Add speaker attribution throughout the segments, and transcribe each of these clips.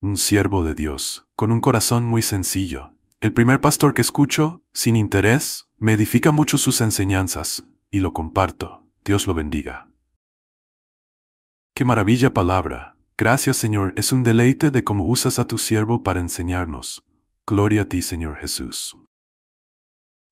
Speaker 1: un siervo de Dios, con un corazón muy sencillo. El primer pastor que escucho, sin interés, me edifica mucho sus enseñanzas, y lo comparto. Dios lo bendiga. ¡Qué maravilla palabra! Gracias, Señor, es un deleite de cómo usas a tu siervo para enseñarnos. Gloria a ti, Señor Jesús.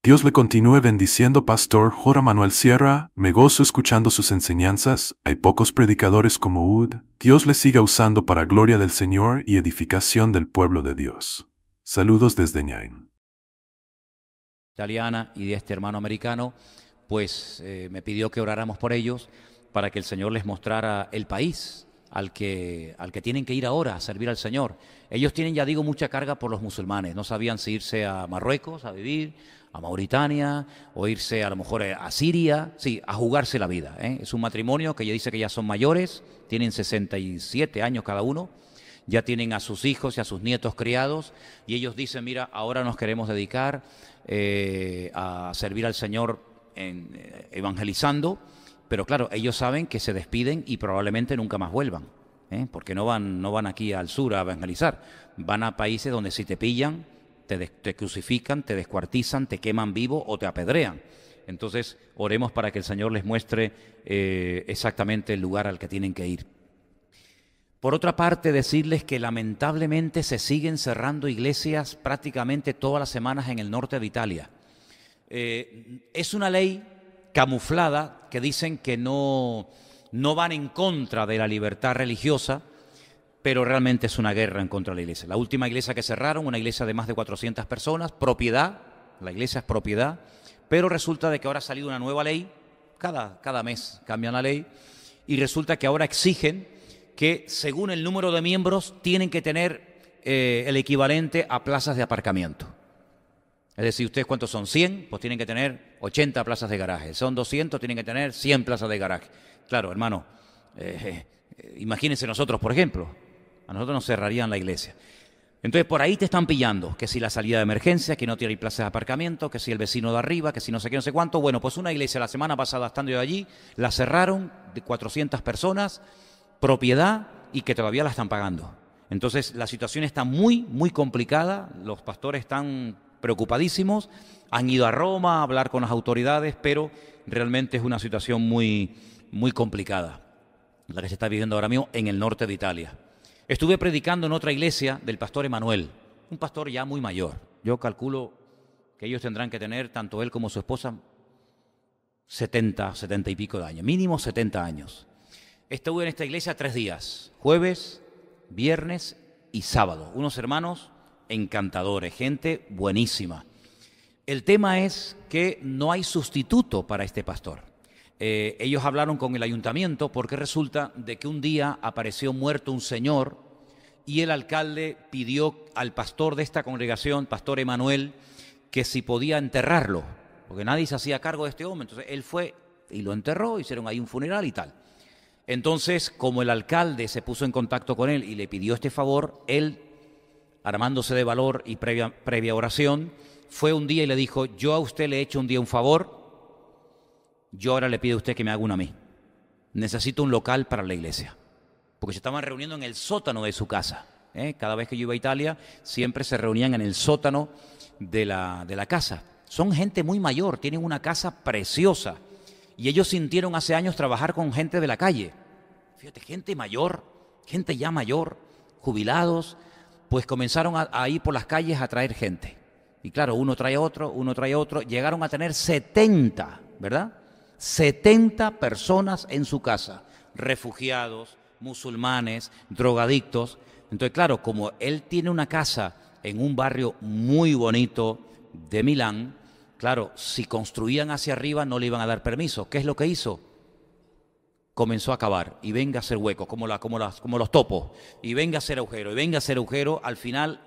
Speaker 1: Dios le continúe bendiciendo, Pastor J. Manuel Sierra. Me gozo escuchando sus enseñanzas. Hay pocos predicadores como Ud. Dios le siga usando para gloria del Señor y edificación del pueblo de Dios. Saludos desde Ñain.
Speaker 2: Italiana y de este hermano americano, pues me pidió que oráramos por ellos para que el Señor les mostrara el país al que tienen que ir ahora a servir al Señor. Ellos tienen, ya digo, mucha carga por los musulmanes. No sabían si irse a Marruecos a vivir, a Mauritania, o irse a lo mejor a Siria, sí, a jugarse la vida. Es un matrimonio que ya dice que ya son mayores, tienen 67 años cada uno, ya tienen a sus hijos y a sus nietos criados, y ellos dicen, mira, ahora nos queremos dedicar a servir al Señor evangelizando, pero claro, ellos saben que se despiden y probablemente nunca más vuelvan, porque no van aquí al sur a evangelizar, van a países donde si te pillan, te crucifican, te descuartizan, te queman vivo o te apedrean. Entonces, oremos para que el Señor les muestre exactamente el lugar al que tienen que ir. Por otra parte, decirles que lamentablemente se siguen cerrando iglesias prácticamente todas las semanas en el norte de Italia. Es una ley camuflada que dicen que no van en contra de la libertad religiosa, pero realmente es una guerra en contra de la iglesia. La última iglesia que cerraron, una iglesia de más de 400 personas, propiedad, la iglesia es propiedad, pero resulta de que ahora ha salido una nueva ley, cada mes cambian la ley, y resulta que ahora exigen que según el número de miembros tienen que tener el equivalente a plazas de aparcamiento. Es decir, ¿ustedes cuántos son? 100, pues tienen que tener 80 plazas de garaje. Son 200, tienen que tener 100 plazas de garaje. Claro, hermano, imagínense nosotros, por ejemplo, a nosotros nos cerrarían la iglesia. Entonces, por ahí te están pillando, que si la salida de emergencia, que no tiene plazas de aparcamiento, que si el vecino de arriba, que si no sé qué, no sé cuánto. Bueno, pues una iglesia la semana pasada, estando yo allí, la cerraron de 400 personas, propiedad, y que todavía la están pagando. Entonces la situación está muy, muy complicada, los pastores están preocupadísimos, han ido a Roma a hablar con las autoridades, pero realmente es una situación muy, muy complicada la que se está viviendo ahora mismo en el norte de Italia. Estuve predicando en otra iglesia del pastor Emanuel, un pastor ya muy mayor. Yo calculo que ellos tendrán que tener, tanto él como su esposa, 70 y pico de años, mínimo 70 años. Estuve en esta iglesia 3 días, jueves, viernes y sábado. Unos hermanos encantadores, gente buenísima. El tema es que no hay sustituto para este pastor. Ellos hablaron con el ayuntamiento porque resulta de que un día apareció muerto un señor y el alcalde pidió al pastor de esta congregación, pastor Emanuel, que si podía enterrarlo, porque nadie se hacía cargo de este hombre. Entonces él fue y lo enterró, hicieron ahí un funeral y tal. Entonces, como el alcalde se puso en contacto con él y le pidió este favor, él, armándose de valor y previa oración, fue un día y le dijo, yo a usted le he hecho un día un favor, yo ahora le pido a usted que me haga uno a mí. Necesito un local para la iglesia. Porque se estaban reuniendo en el sótano de su casa. Cada vez que yo iba a Italia, siempre se reunían en el sótano de la casa. Son gente muy mayor, tienen una casa preciosa. Y ellos sintieron hace años trabajar con gente de la calle. Fíjate, gente mayor, gente ya mayor, jubilados, pues comenzaron a ir por las calles a traer gente. Y claro, uno trae otro, llegaron a tener 70, ¿verdad? 70 personas en su casa, refugiados, musulmanes, drogadictos. Entonces, claro, como él tiene una casa en un barrio muy bonito de Milán, claro, si construían hacia arriba no le iban a dar permiso. ¿Qué es lo que hizo? Comenzó a cavar y venga a hacer huecos, como los topos, y venga a hacer agujero, y venga a hacer agujero. Al final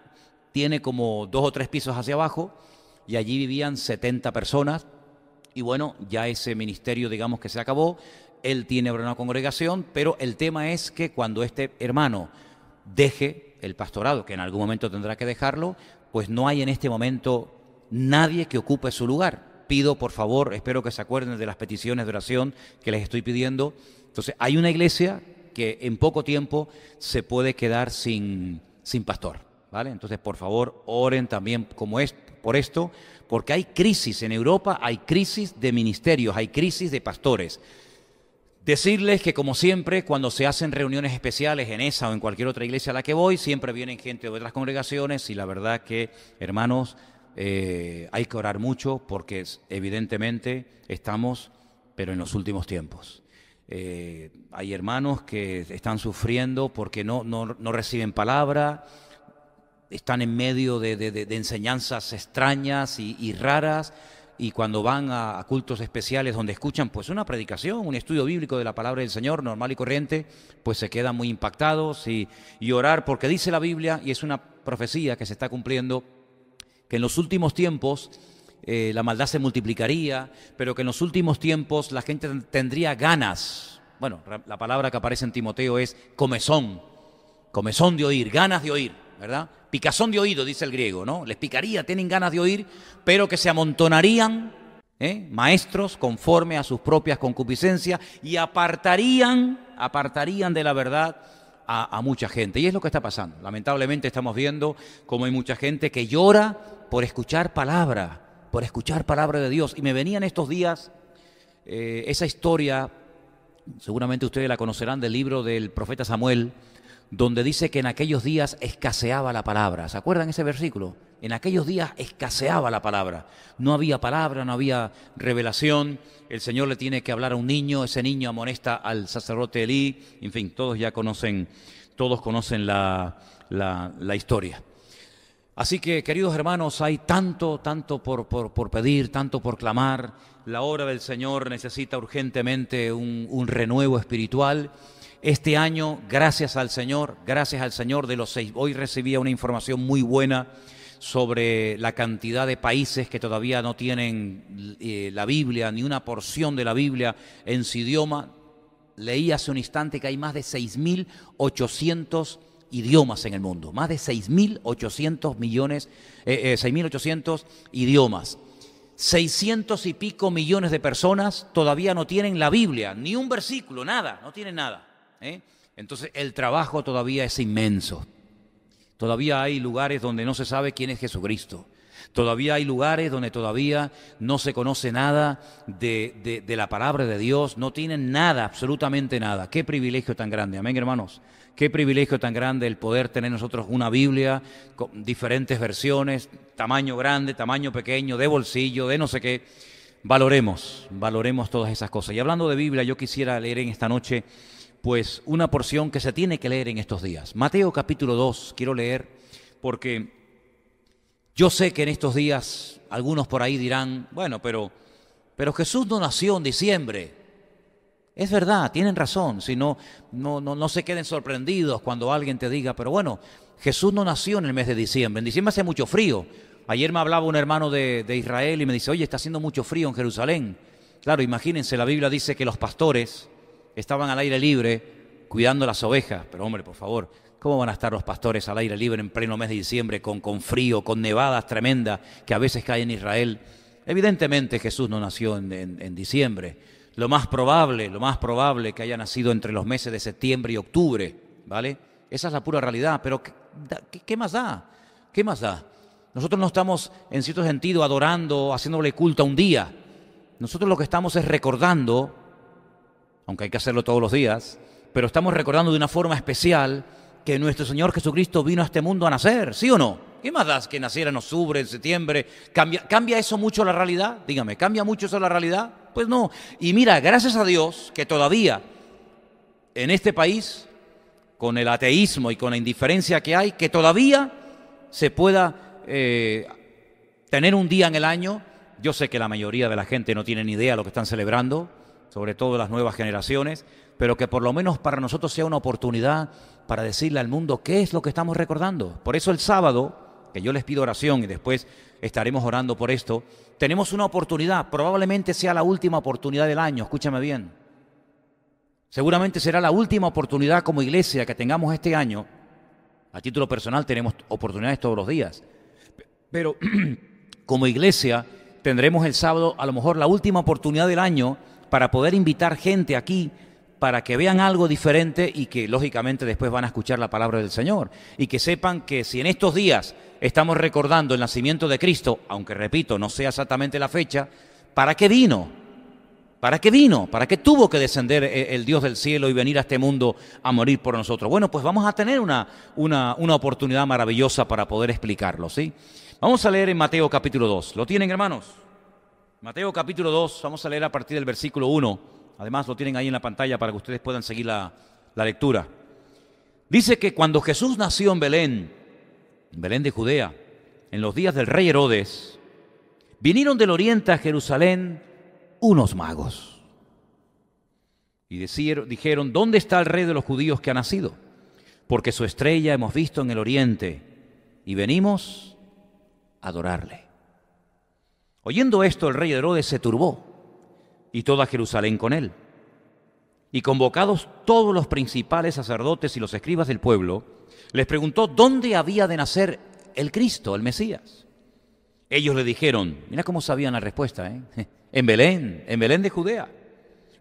Speaker 2: tiene como 2 o 3 pisos hacia abajo y allí vivían 70 personas. Y bueno, ya ese ministerio, digamos que se acabó. Él tiene ahora una congregación, pero el tema es que cuando este hermano deje el pastorado, que en algún momento tendrá que dejarlo, pues no hay en este momento nadie que ocupe su lugar. Pido, por favor, espero que se acuerden de las peticiones de oración que les estoy pidiendo. Entonces, hay una iglesia que en poco tiempo se puede quedar sin sin pastor, ¿vale? Entonces, por favor, oren también por esto, porque hay crisis en Europa, hay crisis de ministerios, hay crisis de pastores. Decirles que, como siempre, cuando se hacen reuniones especiales en esa o en cualquier otra iglesia a la que voy, siempre vienen gente de otras congregaciones y la verdad que, hermanos, hay que orar mucho porque evidentemente estamos, pero en los últimos tiempos. Hay hermanos que están sufriendo porque no reciben palabra, están en medio de enseñanzas extrañas y raras, y cuando van a cultos especiales donde escuchan pues una predicación, un estudio bíblico de la palabra del Señor, normal y corriente, pues se quedan muy impactados y orar, porque dice la Biblia, y es una profecía que se está cumpliendo, que en los últimos tiempos la maldad se multiplicaría, pero que en los últimos tiempos la gente tendría ganas. Bueno, la palabra que aparece en Timoteo es comezón de oír, ganas de oír, ¿verdad? Picazón de oído, dice el griego, ¿no? Les picaría, tienen ganas de oír, pero que se amontonarían maestros conforme a sus propias concupiscencias y apartarían de la verdad a mucha gente. Y es lo que está pasando. Lamentablemente estamos viendo cómo hay mucha gente que llora por escuchar palabra de Dios. Y me venían estos días esa historia, seguramente ustedes la conocerán, del libro del profeta Samuel, donde dice que en aquellos días escaseaba la palabra. ¿Se acuerdan ese versículo? En aquellos días escaseaba la palabra. No había palabra, no había revelación. El Señor le tiene que hablar a un niño, ese niño amonesta al sacerdote Elí. En fin, todos conocen la historia. Así que, queridos hermanos, hay tanto por pedir, tanto por clamar. La obra del Señor necesita urgentemente un renuevo espiritual. Este año, gracias al Señor, de los 6, hoy recibía una información muy buena sobre la cantidad de países que todavía no tienen la Biblia, ni una porción de la Biblia en su idioma. Leí hace un instante que hay más de 6.800 idiomas en el mundo, más de 6.800 idiomas. 600 y pico millones de personas todavía no tienen la Biblia, ni un versículo, nada, no tienen nada. Entonces el trabajo todavía es inmenso. Todavía hay lugares donde no se sabe quién es Jesucristo. Todavía hay lugares donde todavía no se conoce nada de la palabra de Dios. No tienen nada, absolutamente nada. Qué privilegio tan grande, amén, hermanos. Qué privilegio tan grande el poder tener nosotros una Biblia con diferentes versiones, tamaño grande, tamaño pequeño, de bolsillo, de no sé qué. Valoremos todas esas cosas. Y hablando de Biblia, yo quisiera leer en esta noche pues una porción que se tiene que leer en estos días. Mateo capítulo 2, quiero leer, porque yo sé que en estos días algunos por ahí dirán, bueno, pero Jesús no nació en diciembre. Es verdad, tienen razón, si no se queden sorprendidos cuando alguien te diga, pero bueno, Jesús no nació en el mes de diciembre. En diciembre hace mucho frío. Ayer me hablaba un hermano de Israel y me dice, oye, está haciendo mucho frío en Jerusalén. Claro, imagínense, la Biblia dice que los pastores estaban al aire libre cuidando las ovejas. Pero hombre, por favor, ¿cómo van a estar los pastores al aire libre en pleno mes de diciembre con frío, con nevadas tremendas que a veces caen en Israel? Evidentemente Jesús no nació en diciembre. Lo más probable que haya nacido entre los meses de septiembre y octubre, ¿vale? Esa es la pura realidad. Pero ¿qué más da? ¿Qué más da? Nosotros no estamos, en cierto sentido, adorando, haciéndole culto a un día. Nosotros lo que estamos es recordando, aunque hay que hacerlo todos los días, pero estamos recordando de una forma especial que nuestro Señor Jesucristo vino a este mundo a nacer, ¿sí o no? ¿Qué más da que naciera en octubre, en septiembre? ¿Cambia eso mucho la realidad? Dígame, ¿cambia mucho eso la realidad? Pues no. Y mira, gracias a Dios que todavía en este país, con el ateísmo y con la indiferencia que hay, que todavía se pueda tener un día en el año. Yo sé que la mayoría de la gente no tiene ni idea de lo que están celebrando, sobre todo las nuevas generaciones, pero que por lo menos para nosotros sea una oportunidad para decirle al mundo qué es lo que estamos recordando. Por eso el sábado, que yo les pido oración y después estaremos orando por esto, tenemos una oportunidad, probablemente sea la última oportunidad del año, escúchame bien. Seguramente será la última oportunidad como iglesia que tengamos este año. A título personal tenemos oportunidades todos los días, pero como iglesia tendremos el sábado a lo mejor la última oportunidad del año para poder invitar gente aquí para que vean algo diferente y que lógicamente después van a escuchar la palabra del Señor. Y que sepan que si en estos días estamos recordando el nacimiento de Cristo, aunque repito, no sea exactamente la fecha, ¿para qué vino? ¿Para qué vino? ¿Para qué tuvo que descender el Dios del cielo y venir a este mundo a morir por nosotros? Bueno, pues vamos a tener una oportunidad maravillosa para poder explicarlo, ¿sí? Vamos a leer en Mateo capítulo 2. ¿Lo tienen, hermanos? Mateo capítulo 2, vamos a leer a partir del versículo 1. Además lo tienen ahí en la pantalla para que ustedes puedan seguir la lectura. Dice que cuando Jesús nació en Belén de Judea, en los días del rey Herodes, vinieron del oriente a Jerusalén unos magos. Y dijeron, ¿dónde está el rey de los judíos que ha nacido? Porque su estrella hemos visto en el oriente y venimos a adorarle. Oyendo esto, el rey Herodes se turbó y toda Jerusalén con él. Y convocados todos los principales sacerdotes y los escribas del pueblo, les preguntó dónde había de nacer el Cristo, el Mesías. Ellos le dijeron, mira cómo sabían la respuesta, en Belén de Judea,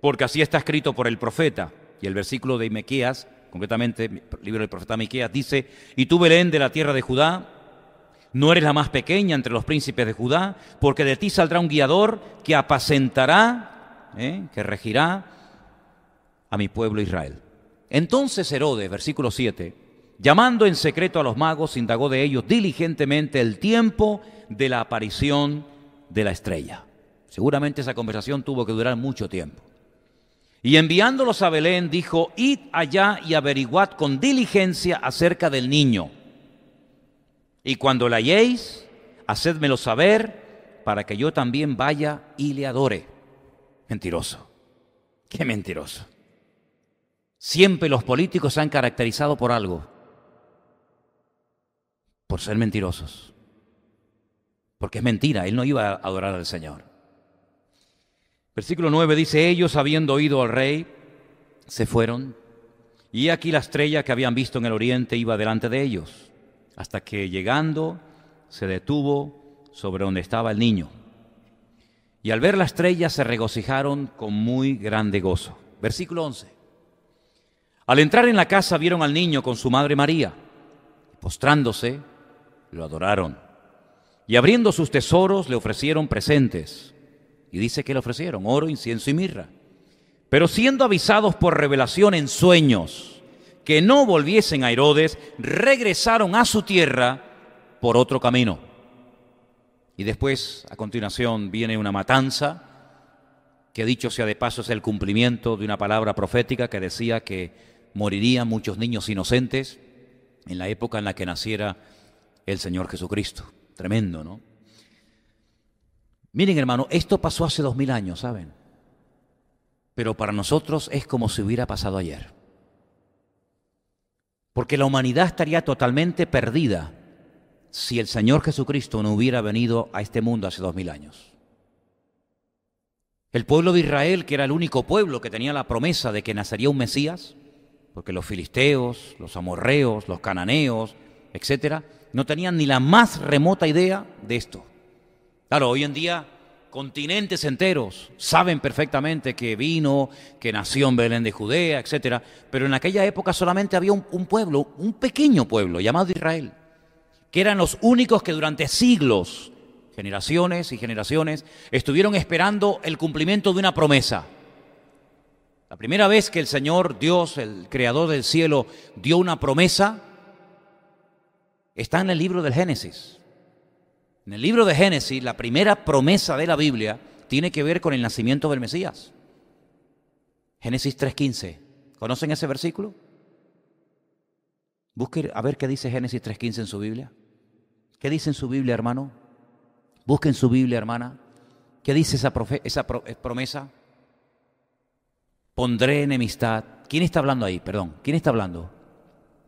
Speaker 2: porque así está escrito por el profeta. Y el versículo de Miqueas, concretamente el libro del profeta Miqueas, dice, y tú, Belén, de la tierra de Judá, no eres la más pequeña entre los príncipes de Judá, porque de ti saldrá un guiador que apacentará, que regirá a mi pueblo Israel. Entonces Herodes, versículo 7, llamando en secreto a los magos, indagó de ellos diligentemente el tiempo de la aparición de la estrella. Seguramente esa conversación tuvo que durar mucho tiempo. Y enviándolos a Belén, dijo, id allá y averiguad con diligencia acerca del niño. Y cuando la halléis, hacédmelo saber, para que yo también vaya y le adore. Mentiroso. Qué mentiroso. Siempre los políticos se han caracterizado por algo. Por ser mentirosos. Porque es mentira, él no iba a adorar al Señor. Versículo 9 dice, ellos habiendo oído al rey, se fueron, y aquí la estrella que habían visto en el oriente iba delante de ellos, hasta que llegando se detuvo sobre donde estaba el niño. Y al ver la estrella se regocijaron con muy grande gozo. Versículo 11. Al entrar en la casa vieron al niño con su madre María. Postrándose, lo adoraron. Y abriendo sus tesoros le ofrecieron presentes. Y dice que le ofrecieron oro, incienso y mirra. Pero siendo avisados por revelación en sueños que no volviesen a Herodes, regresaron a su tierra por otro camino. Y después, a continuación, viene una matanza, que dicho sea de paso es el cumplimiento de una palabra profética que decía que morirían muchos niños inocentes en la época en la que naciera el Señor Jesucristo. Tremendo, ¿no? Miren, hermano, esto pasó hace 2000 años, ¿saben? Pero para nosotros es como si hubiera pasado ayer. Porque la humanidad estaría totalmente perdida si el Señor Jesucristo no hubiera venido a este mundo hace 2000 años. El pueblo de Israel, que era el único pueblo que tenía la promesa de que nacería un Mesías, porque los filisteos, los amorreos, los cananeos, etcétera, no tenían ni la más remota idea de esto. Claro, hoy en día continentes enteros saben perfectamente que vino, que nació en Belén de Judea, etcétera, pero en aquella época solamente había un pueblo, un pequeño pueblo llamado Israel, que eran los únicos que durante siglos, generaciones y generaciones, estuvieron esperando el cumplimiento de una promesa. La primera vez que el Señor Dios, el Creador del cielo, dio una promesa, está en el libro del Génesis. En el libro de Génesis, la primera promesa de la Biblia tiene que ver con el nacimiento del Mesías. Génesis 3:15. ¿Conocen ese versículo? Busquen a ver qué dice Génesis 3:15 en su Biblia. ¿Qué dice en su Biblia, hermano? Busquen su Biblia, hermana. ¿Qué dice esa promesa? Pondré enemistad. ¿Quién está hablando ahí? Perdón. ¿Quién está hablando?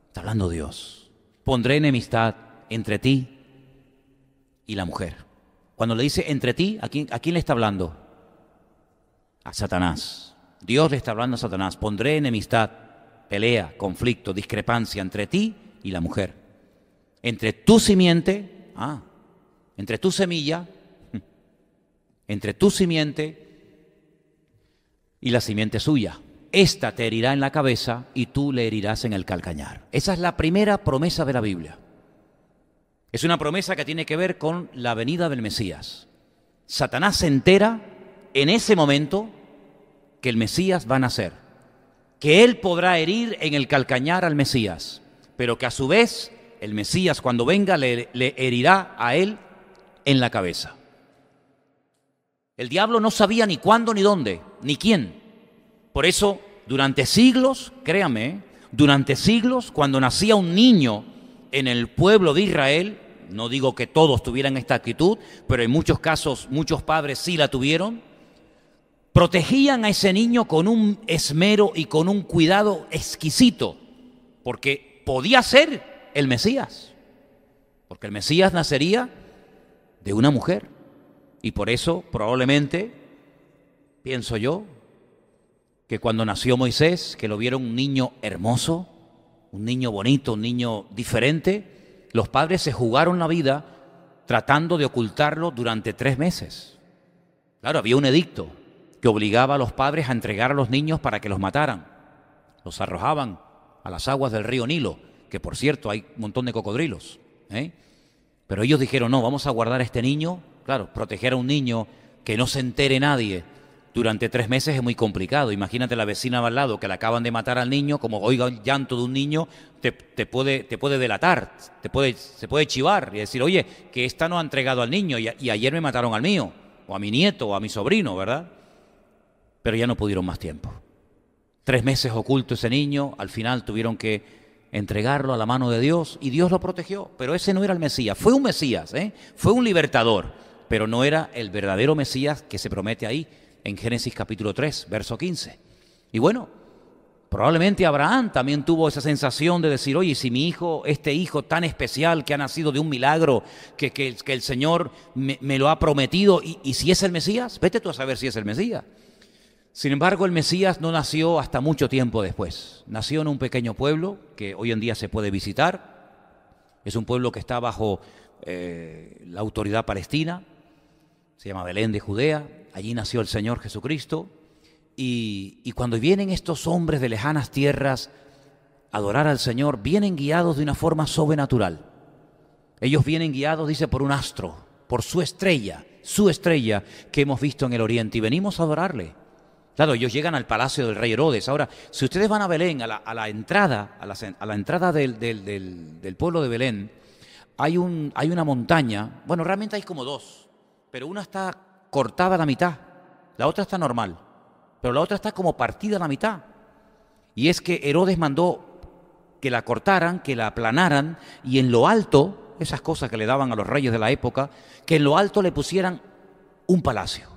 Speaker 2: Está hablando Dios. Pondré enemistad entre ti y la mujer. Cuando le dice entre ti, ¿a quién le está hablando? A Satanás. Dios le está hablando a Satanás. Pondré enemistad, pelea, conflicto, discrepancia entre ti y la mujer. Entre tu simiente, entre tu semilla, entre tu simiente y la simiente suya. ésta te herirá en la cabeza y tú le herirás en el calcañar. Esa es la primera promesa de la Biblia. Es una promesa que tiene que ver con la venida del Mesías. Satanás se entera en ese momento que el Mesías va a nacer, que él podrá herir en el calcañar al Mesías, pero que a su vez el Mesías cuando venga le herirá a él en la cabeza. El diablo no sabía ni cuándo, ni dónde, ni quién. Por eso, durante siglos, créame, durante siglos, cuando nacía un niño en el pueblo de Israel, no digo que todos tuvieran esta actitud, pero en muchos casos muchos padres sí la tuvieron, protegían a ese niño con un esmero y con un cuidado exquisito, porque podía ser el Mesías, porque el Mesías nacería de una mujer, y por eso probablemente, pienso yo, que cuando nació Moisés, que lo vieron un niño hermoso, un niño bonito, un niño diferente, los padres se jugaron la vida tratando de ocultarlo durante 3 meses. Claro, había un edicto que obligaba a los padres a entregar a los niños para que los mataran. Los arrojaban a las aguas del río Nilo, que por cierto hay un montón de cocodrilos, Pero ellos dijeron, no, vamos a guardar a este niño. Claro, proteger a un niño que no se entere nadie durante 3 meses es muy complicado. Imagínate la vecina al lado que le acaban de matar al niño, como oiga el llanto de un niño, te puede delatar, se puede chivar y decir, oye, que esta no ha entregado al niño y ayer me mataron al mío, o a mi nieto, o a mi sobrino, ¿verdad? Pero ya no pudieron más tiempo. 3 meses oculto ese niño, al final tuvieron que entregarlo a la mano de Dios y Dios lo protegió. Pero ese no era el Mesías, fue un Mesías, fue un libertador, pero no era el verdadero Mesías que se promete ahí en Génesis capítulo 3, verso 15. Y bueno, probablemente Abraham también tuvo esa sensación de decir, oye, si mi hijo, este hijo tan especial que ha nacido de un milagro, que el Señor me lo ha prometido, y si es el Mesías, vete tú a saber si es el Mesías. Sin embargo, el Mesías no nació hasta mucho tiempo después. Nació en un pequeño pueblo que hoy en día se puede visitar. Es un pueblo que está bajo la autoridad palestina. Se llama Belén de Judea. Allí nació el Señor Jesucristo. Y cuando vienen estos hombres de lejanas tierras a adorar al Señor, vienen guiados de una forma sobrenatural. Ellos vienen guiados, dice, por un astro, por su estrella que hemos visto en el oriente. Y venimos a adorarle. Claro, ellos llegan al palacio del rey Herodes. Ahora, si ustedes van a Belén, a la entrada del pueblo de Belén, hay una montaña. Bueno, realmente hay como 2, pero una está cortada a la mitad, la otra está normal, pero la otra está como partida a la mitad. Y es que Herodes mandó que la cortaran, que la aplanaran, y en lo alto, esas cosas que le daban a los reyes de la época, que en lo alto le pusieran un palacio.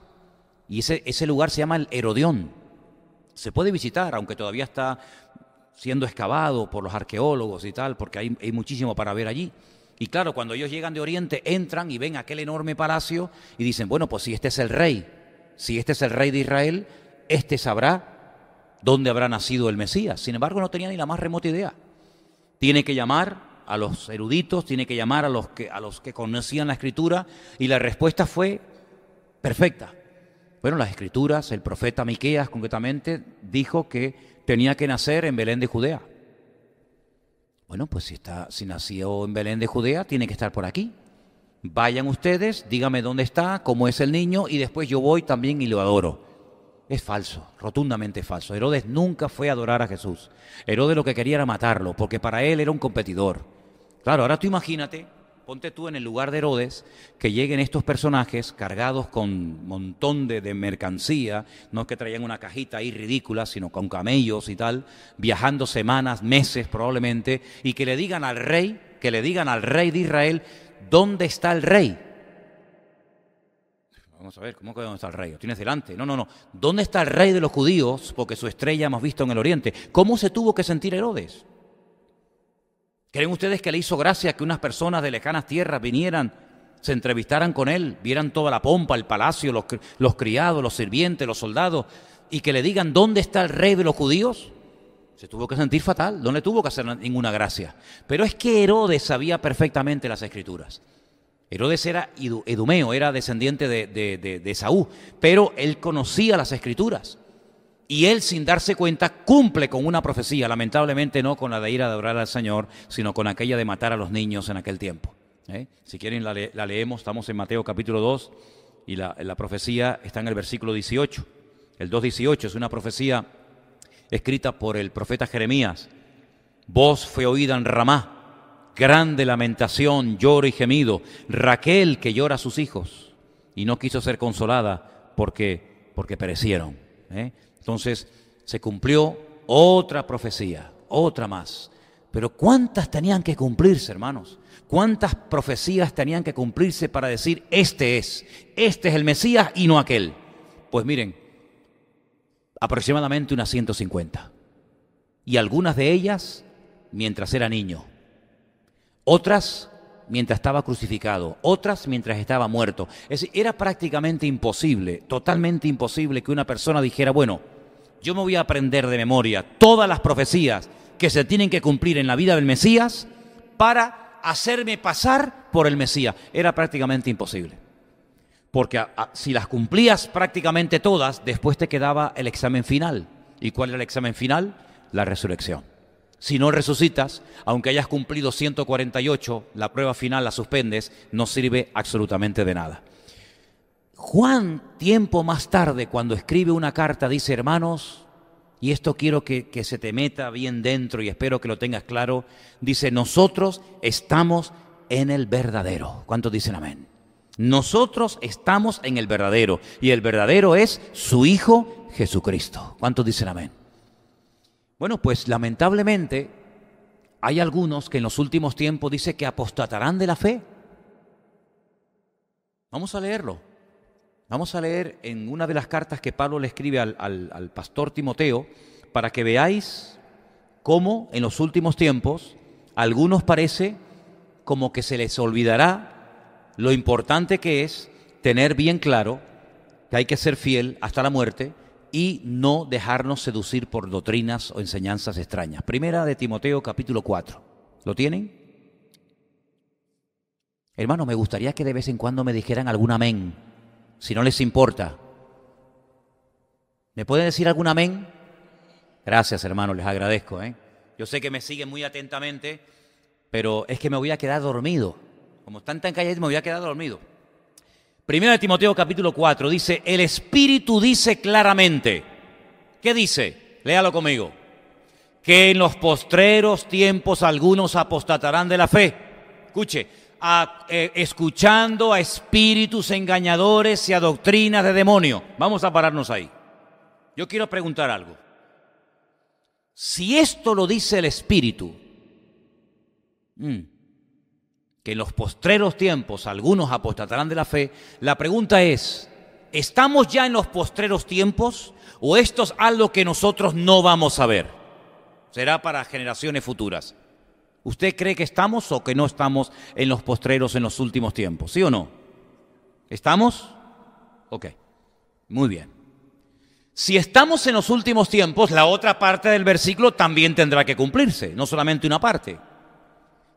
Speaker 2: Y ese lugar se llama el Herodión. Se puede visitar, aunque todavía está siendo excavado por los arqueólogos y tal, porque hay muchísimo para ver allí. Y claro, cuando ellos llegan de Oriente, entran y ven aquel enorme palacio y dicen, bueno, pues si este es el rey de Israel, este sabrá dónde habrá nacido el Mesías. Sin embargo, no tenía ni la más remota idea. Tiene que llamar a los eruditos, tiene que llamar a los que conocían la Escritura, y la respuesta fue perfecta. Bueno, las Escrituras, el profeta Miqueas concretamente, dijo que tenía que nacer en Belén de Judea. Bueno, pues si nació en Belén de Judea, tiene que estar por aquí. Vayan ustedes, díganme dónde está, cómo es el niño, y después yo voy también y lo adoro. Es falso, rotundamente falso. Herodes nunca fue a adorar a Jesús. Herodes lo que quería era matarlo, porque para él era un competidor. Claro, ahora tú imagínate, ponte tú en el lugar de Herodes, que lleguen estos personajes cargados con un montón de mercancía, no es que traían una cajita ahí ridícula, sino con camellos y tal, viajando semanas, meses probablemente, y que le digan al rey de Israel, ¿dónde está el rey? Vamos a ver, ¿cómo que dónde está el rey? ¿Lo tienes delante? No. ¿Dónde está el rey de los judíos? Porque su estrella hemos visto en el oriente. ¿Cómo se tuvo que sentir Herodes? ¿Creen ustedes que le hizo gracia que unas personas de lejanas tierras vinieran, se entrevistaran con él, vieran toda la pompa, el palacio, los criados, los sirvientes, los soldados, y que le digan ¿dónde está el rey de los judíos? Se tuvo que sentir fatal, no le tuvo que hacer ninguna gracia. Pero es que Herodes sabía perfectamente las Escrituras. Herodes era idumeo, era descendiente de Esaú, pero él conocía las Escrituras. Y él, sin darse cuenta, cumple con una profecía, lamentablemente no con la de ir a adorar al Señor, sino con aquella de matar a los niños en aquel tiempo. Si quieren la leemos, estamos en Mateo capítulo 2 y la profecía está en el versículo 18. El 2:18 es una profecía escrita por el profeta Jeremías. Voz fue oída en Ramá, grande lamentación, lloro y gemido. Raquel que llora a sus hijos y no quiso ser consolada porque perecieron. Entonces se cumplió otra profecía, otra más. Pero ¿cuántas tenían que cumplirse, hermanos? ¿Cuántas profecías tenían que cumplirse para decir, este es el Mesías y no aquel? Pues miren, aproximadamente unas 150. Y algunas de ellas mientras era niño. Otras mientras estaba crucificado. Otras mientras estaba muerto. Es decir, era prácticamente imposible, totalmente imposible que una persona dijera, bueno, yo me voy a aprender de memoria todas las profecías que se tienen que cumplir en la vida del Mesías para hacerme pasar por el Mesías. Era prácticamente imposible. Porque si las cumplías prácticamente todas, después te quedaba el examen final. ¿Y cuál era el examen final? La resurrección. Si no resucitas, aunque hayas cumplido 148, la prueba final la suspendes, no sirve absolutamente de nada. Juan, tiempo más tarde, cuando escribe una carta, dice, hermanos, y esto quiero que se te meta bien dentro y espero que lo tengas claro, dice, nosotros estamos en el verdadero. ¿Cuántos dicen amén? Nosotros estamos en el verdadero, y el verdadero es su Hijo Jesucristo. ¿Cuántos dicen amén? Bueno, pues lamentablemente hay algunos que en los últimos tiempos dice que apostatarán de la fe. Vamos a leerlo. Vamos a leer en una de las cartas que Pablo le escribe al pastor Timoteo para que veáis cómo en los últimos tiempos a algunos parece como que se les olvidará lo importante que es tener bien claro que hay que ser fiel hasta la muerte y no dejarnos seducir por doctrinas o enseñanzas extrañas. Primera de Timoteo capítulo 4. ¿Lo tienen? Hermano, me gustaría que de vez en cuando me dijeran algún amén, si no les importa. ¿Me pueden decir algún amén? Gracias, hermano, les agradezco. Yo sé que me siguen muy atentamente, pero es que me voy a quedar dormido. Como están tan callados, me voy a quedar dormido. Primera de Timoteo capítulo 4 dice, el Espíritu dice claramente. ¿Qué dice? Léalo conmigo. Que en los postreros tiempos algunos apostatarán de la fe. Escuche, escuchando a espíritus engañadores y a doctrinas de demonio. Vamos a pararnos ahí. Yo quiero preguntar algo. Si esto lo dice el Espíritu, que en los postreros tiempos algunos apostatarán de la fe, la pregunta es, ¿estamos ya en los postreros tiempos o esto es algo que nosotros no vamos a ver? Será para generaciones futuras. ¿Usted cree que estamos o que no estamos en los postreros en los últimos tiempos? ¿Sí o no? ¿Estamos? Ok, muy bien. Si estamos en los últimos tiempos, la otra parte del versículo también tendrá que cumplirse, no solamente una parte.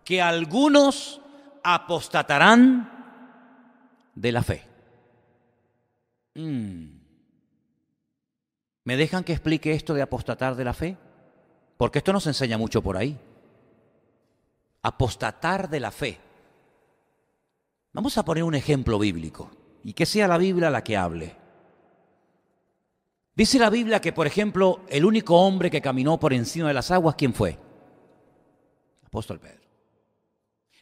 Speaker 2: Que algunos apostatarán de la fe. ¿Me dejan que explique esto de apostatar de la fe? Porque esto nos enseña mucho por ahí. Apostatar de la fe. Vamos a poner un ejemplo bíblico y que sea la Biblia la que hable. Dice la Biblia que, por ejemplo, el único hombre que caminó por encima de las aguas, ¿quién fue? Apóstol Pedro.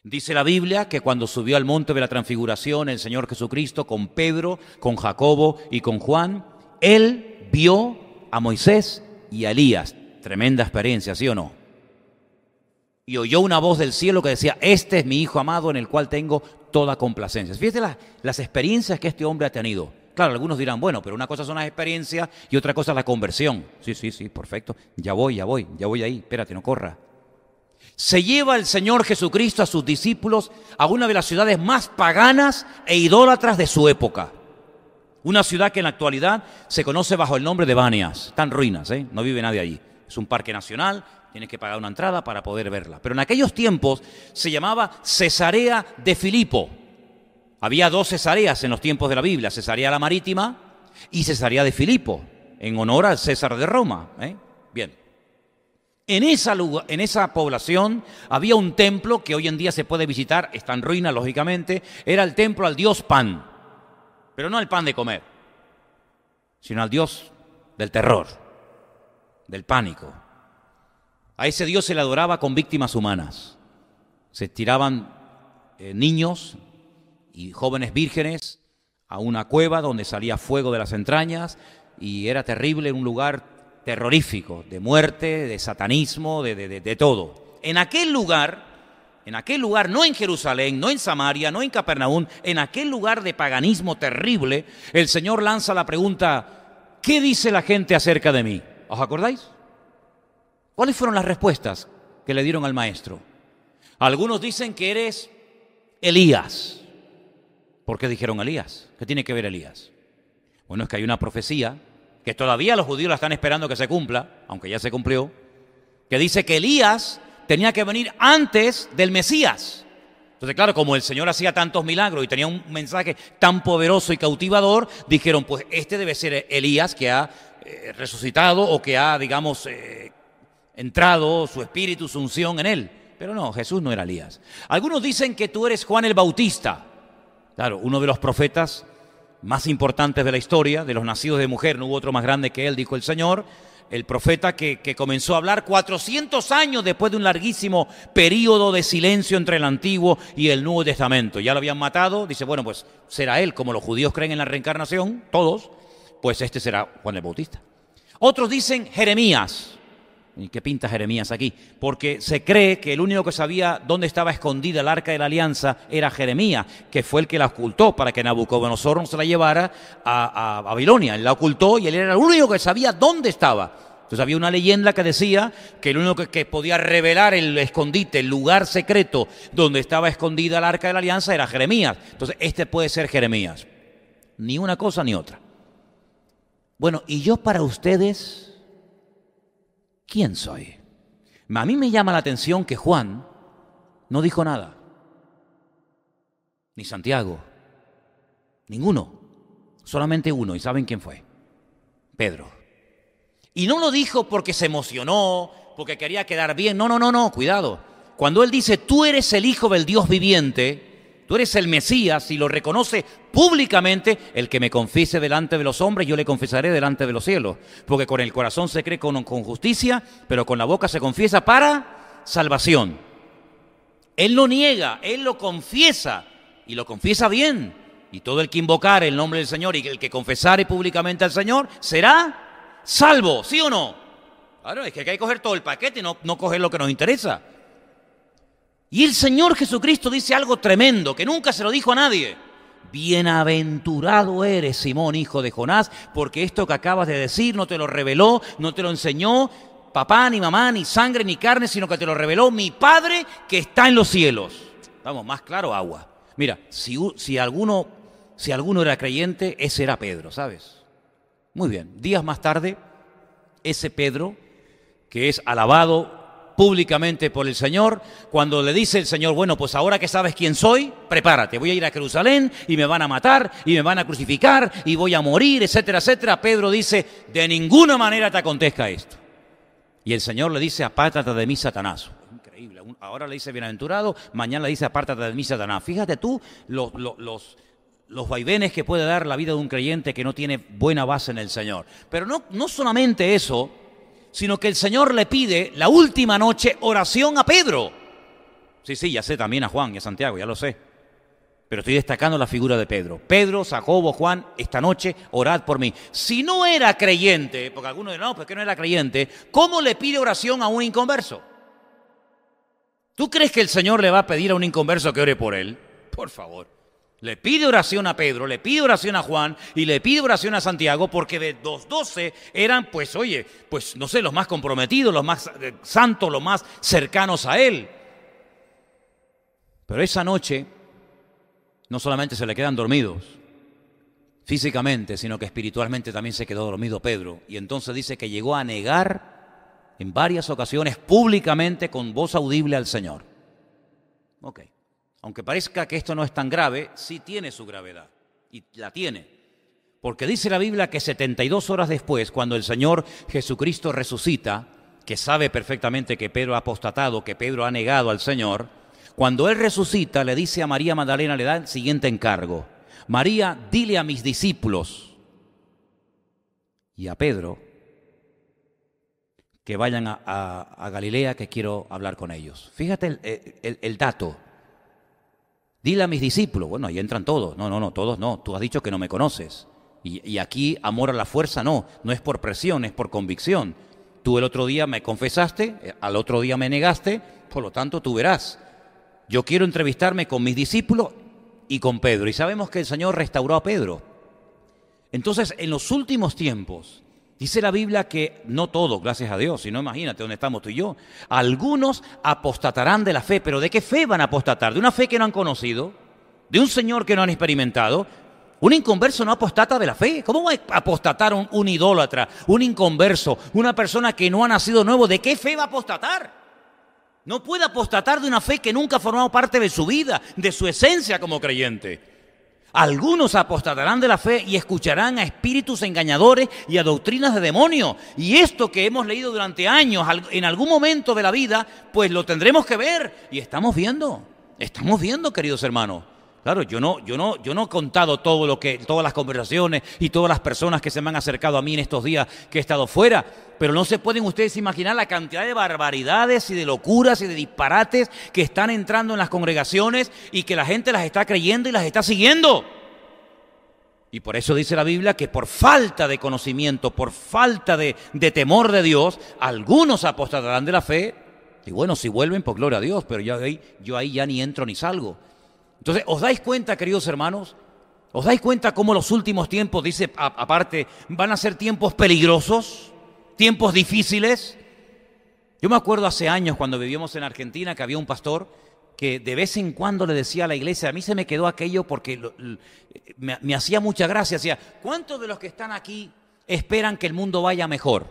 Speaker 2: Dice la Biblia que cuando subió al monte de la transfiguración el Señor Jesucristo con Pedro, con Jacobo y con Juan, él vio a Moisés y a Elías. Tremenda experiencia, ¿sí o no? Y oyó una voz del cielo que decía, este es mi Hijo amado en el cual tengo toda complacencia. Fíjate las experiencias que este hombre ha tenido. Claro, algunos dirán, bueno, pero una cosa son las experiencias y otra cosa es la conversión. Sí, perfecto. Ya voy ahí. Espérate, no corra. Se lleva el Señor Jesucristo a sus discípulos a una de las ciudades más paganas e idólatras de su época. Una ciudad que en la actualidad se conoce bajo el nombre de Banias. Está en ruinas, no vive nadie allí. Es un parque nacional, tienes que pagar una entrada para poder verla. Pero en aquellos tiempos se llamaba Cesarea de Filipo. Había dos Cesareas en los tiempos de la Biblia, Cesarea la Marítima y Cesarea de Filipo, en honor al César de Roma. Bien. En esa población había un templo que hoy en día se puede visitar, está en ruina, lógicamente. Era el templo al dios Pan, pero no al pan de comer, sino al dios del terror, del pánico. A ese dios se le adoraba con víctimas humanas. Se tiraban niños y jóvenes vírgenes a una cueva donde salía fuego de las entrañas y era terrible, un lugar terrorífico, de muerte, de satanismo, de todo. En aquel lugar, no en Jerusalén, no en Samaria, no en Capernaum, en aquel lugar de paganismo terrible, el Señor lanza la pregunta: ¿qué dice la gente acerca de mí? ¿Os acordáis? ¿Cuáles fueron las respuestas que le dieron al maestro? Algunos dicen que eres Elías. ¿Por qué dijeron Elías? ¿Qué tiene que ver Elías? Bueno, es que hay una profecía que todavía los judíos la están esperando que se cumpla, aunque ya se cumplió, que dice que Elías tenía que venir antes del Mesías. Entonces, claro, como el Señor hacía tantos milagros y tenía un mensaje tan poderoso y cautivador, dijeron, pues este debe ser Elías que ha resucitado o que ha, digamos, entrado su espíritu, su unción en él. Pero no, Jesús no era Elías. Algunos dicen que tú eres Juan el Bautista. Claro, uno de los profetas más importantes de la historia, de los nacidos de mujer, no hubo otro más grande que él, dijo el Señor, el profeta que comenzó a hablar 400 años después de un larguísimo período de silencio entre el Antiguo y el Nuevo Testamento. Ya lo habían matado, dice, bueno, pues será él, como los judíos creen en la reencarnación, todos, pues este será Juan el Bautista. Otros dicen Jeremías. ¿Y qué pinta Jeremías aquí? Porque se cree que el único que sabía dónde estaba escondida el Arca de la Alianza era Jeremías, que fue el que la ocultó para que Nabucodonosor no se la llevara a Babilonia. Él la ocultó y él era el único que sabía dónde estaba. Entonces había una leyenda que decía que el único que podía revelar el escondite, el lugar secreto donde estaba escondida el Arca de la Alianza era Jeremías. Entonces este puede ser Jeremías. Ni una cosa ni otra. Bueno, y yo para ustedes, ¿quién soy? A mí me llama la atención que Juan no dijo nada. Ni Santiago. Ninguno. Solamente uno. ¿Y saben quién fue? Pedro. Y no lo dijo porque se emocionó, porque quería quedar bien. No, cuidado. Cuando él dice, tú eres el Hijo del Dios viviente, tú eres el Mesías, y lo reconoce públicamente, el que me confiese delante de los hombres, yo le confesaré delante de los cielos. Porque con el corazón se cree con justicia, pero con la boca se confiesa para salvación. Él no niega, él lo confiesa, y lo confiesa bien. Y todo el que invocare el nombre del Señor y el que confesare públicamente al Señor será salvo, ¿sí o no? Claro, es que hay que coger todo el paquete y no coger lo que nos interesa. Y el Señor Jesucristo dice algo tremendo, que nunca se lo dijo a nadie. Bienaventurado eres, Simón, hijo de Jonás, porque esto que acabas de decir no te lo reveló, no te lo enseñó papá, ni mamá, ni sangre, ni carne, sino que te lo reveló mi Padre que está en los cielos. Vamos, más claro, agua. Mira, si alguno era creyente, ese era Pedro, ¿sabes? Muy bien, días más tarde, ese Pedro, que es alabado públicamente por el Señor, cuando le dice el Señor, bueno, pues ahora que sabes quién soy, prepárate, voy a ir a Jerusalén y me van a matar y me van a crucificar y voy a morir, etcétera, etcétera. Pedro dice, de ninguna manera te acontezca esto. Y el Señor le dice, apártate de mí, Satanás. Increíble, ahora le dice bienaventurado, mañana le dice, apártate de mí, Satanás. Fíjate tú los vaivenes que puede dar la vida de un creyente que no tiene buena base en el Señor. Pero no solamente eso, sino que el Señor le pide la última noche oración a Pedro. Sí, ya sé, también a Juan y a Santiago, ya lo sé. Pero estoy destacando la figura de Pedro. Pedro, Jacobo, Juan, esta noche orad por mí. Si no era creyente, porque algunos dirán, no, pues que no era creyente, ¿cómo le pide oración a un inconverso? ¿Tú crees que el Señor le va a pedir a un inconverso que ore por él? Por favor. Le pide oración a Pedro, le pide oración a Juan y le pide oración a Santiago, porque de los 12 eran, pues oye, pues no sé, los más comprometidos, los más santos, los más cercanos a él. Pero esa noche no solamente se le quedan dormidos físicamente, sino que espiritualmente también se quedó dormido Pedro. Y entonces dice que llegó a negar en varias ocasiones públicamente con voz audible al Señor. Ok. Aunque parezca que esto no es tan grave, sí tiene su gravedad, y la tiene. Porque dice la Biblia que 72 horas después, cuando el Señor Jesucristo resucita, que sabe perfectamente que Pedro ha apostatado, que Pedro ha negado al Señor, cuando Él resucita le dice a María Magdalena, le da el siguiente encargo. María, dile a mis discípulos y a Pedro que vayan a Galilea, que quiero hablar con ellos. Fíjate el dato. Dile a mis discípulos. Bueno, ahí entran todos. No, todos no. Tú has dicho que no me conoces. Y aquí amor a la fuerza no es por presión, es por convicción. Tú el otro día me confesaste, al otro día me negaste, por lo tanto tú verás. Yo quiero entrevistarme con mis discípulos y con Pedro. Y sabemos que el Señor restauró a Pedro. Entonces, en los últimos tiempos, dice la Biblia que no todos, gracias a Dios, si no imagínate dónde estamos tú y yo, algunos apostatarán de la fe. ¿Pero de qué fe van a apostatar? ¿De una fe que no han conocido? ¿De un Señor que no han experimentado? Un inconverso no apostata de la fe. ¿Cómo va a apostatar un idólatra, un inconverso, una persona que no ha nacido nuevo? ¿De qué fe va a apostatar? No puede apostatar de una fe que nunca ha formado parte de su vida, de su esencia como creyente. Algunos apostatarán de la fe y escucharán a espíritus engañadores y a doctrinas de demonios. Y esto que hemos leído durante años, en algún momento de la vida, pues lo tendremos que ver. Y estamos viendo, queridos hermanos. Claro, yo no he contado todas las conversaciones y todas las personas que se me han acercado a mí en estos días que he estado fuera, pero no se pueden ustedes imaginar la cantidad de barbaridades y de locuras y de disparates que están entrando en las congregaciones y que la gente las está creyendo y las está siguiendo. Y por eso dice la Biblia que por falta de conocimiento, por falta de temor de Dios, algunos apostatarán de la fe. Y bueno, si vuelven, pues gloria a Dios, pero yo ahí ya ni entro ni salgo. Entonces, ¿os dais cuenta, queridos hermanos? ¿Os dais cuenta cómo los últimos tiempos, dice aparte, van a ser tiempos peligrosos, tiempos difíciles? Yo me acuerdo hace años cuando vivíamos en Argentina que había un pastor que de vez en cuando le decía a la iglesia, a mí se me quedó aquello porque me hacía mucha gracia, decía, ¿cuántos de los que están aquí esperan que el mundo vaya mejor?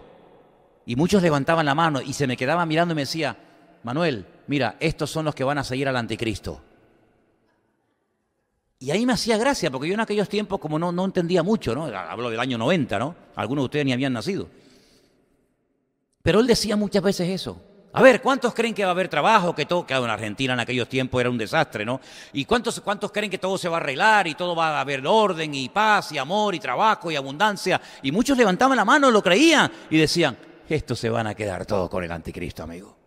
Speaker 2: Y muchos levantaban la mano y se me quedaban mirando y me decía, Manuel, mira, estos son los que van a seguir al anticristo. Y ahí me hacía gracia, porque yo en aquellos tiempos como no entendía mucho, ¿no? Hablo del año 90, ¿no? Algunos de ustedes ni habían nacido. Pero él decía muchas veces eso. A ver, ¿cuántos creen que va a haber trabajo? Que en Argentina en aquellos tiempos era un desastre, ¿no? ¿Y cuántos creen que todo se va a arreglar y todo va a haber orden y paz y amor y trabajo y abundancia? Y muchos levantaban la mano, lo creían y decían, estos se van a quedar todos con el anticristo, amigo.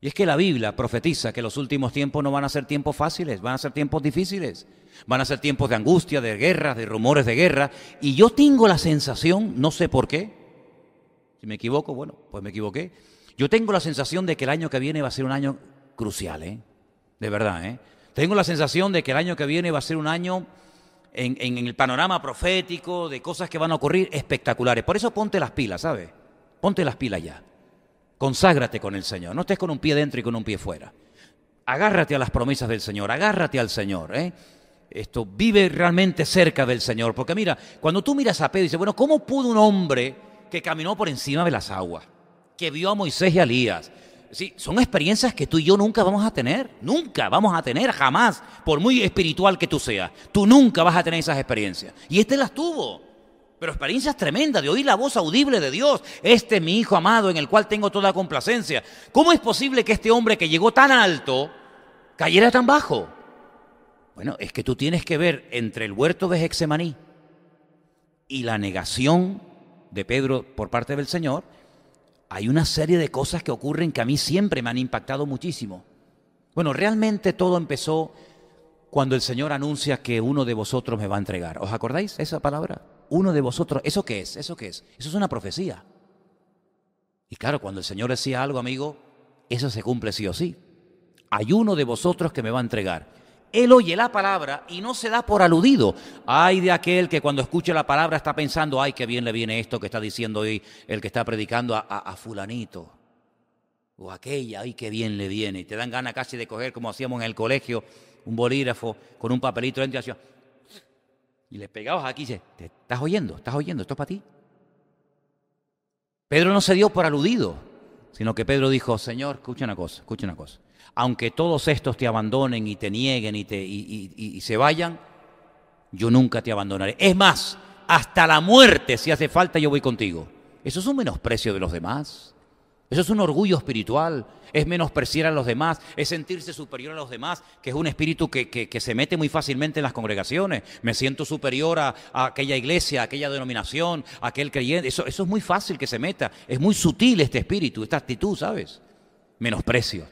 Speaker 2: Y es que la Biblia profetiza que los últimos tiempos no van a ser tiempos fáciles, van a ser tiempos difíciles, van a ser tiempos de angustia, de guerras, de rumores de guerra. Y yo tengo la sensación, no sé por qué, si me equivoco, bueno, pues me equivoqué. Yo tengo la sensación de que el año que viene va a ser un año crucial, de verdad. Tengo la sensación de que el año que viene va a ser un año en el panorama profético de cosas que van a ocurrir espectaculares. Por eso ponte las pilas, ¿sabes? Ponte las pilas ya. Conságrate con el Señor, no estés con un pie dentro y con un pie fuera. Agárrate a las promesas del Señor, agárrate al Señor. Vive realmente cerca del Señor, porque mira, cuando tú miras a Pedro y dices, bueno, ¿cómo pudo un hombre que caminó por encima de las aguas, que vio a Moisés y a Elías? Sí, son experiencias que tú y yo nunca vamos a tener, jamás, por muy espiritual que tú seas. Tú nunca vas a tener esas experiencias. Y este las tuvo. Pero experiencias tremendas de oír la voz audible de Dios. Este es mi Hijo amado en el cual tengo toda complacencia. ¿Cómo es posible que este hombre que llegó tan alto cayera tan bajo? Bueno, es que tú tienes que ver entre el huerto de Getsemaní y la negación de Pedro por parte del Señor. Hay una serie de cosas que ocurren que a mí siempre me han impactado muchísimo. Bueno, realmente todo empezó cuando el Señor anuncia que uno de vosotros me va a entregar. ¿Os acordáis esa palabra? Uno de vosotros. ¿Eso qué es? ¿Eso qué es? Eso es una profecía. Y claro, cuando el Señor decía algo, amigo, eso se cumple sí o sí. Hay uno de vosotros que me va a entregar. Él oye la palabra y no se da por aludido. Ay de aquel que cuando escucha la palabra está pensando, ay, qué bien le viene esto que está diciendo hoy el que está predicando a fulanito. O aquella, ay, qué bien le viene. Y te dan ganas casi de coger, como hacíamos en el colegio, un bolígrafo con un papelito dentro y le pegabas aquí y dices, ¿te estás oyendo? ¿Estás oyendo? ¿Esto es para ti? Pedro no se dio por aludido, sino que Pedro dijo, Señor, escucha una cosa. Aunque todos estos te abandonen y te nieguen y se vayan, yo nunca te abandonaré. Es más, hasta la muerte, si hace falta, yo voy contigo. Eso es un menosprecio de los demás. Eso es un orgullo espiritual, es menospreciar a los demás, es sentirse superior a los demás, que es un espíritu que se mete muy fácilmente en las congregaciones. Me siento superior a aquella iglesia, a aquella denominación, a aquel creyente. Eso es muy fácil que se meta. Es muy sutil este espíritu, esta actitud, ¿sabes? Menosprecio.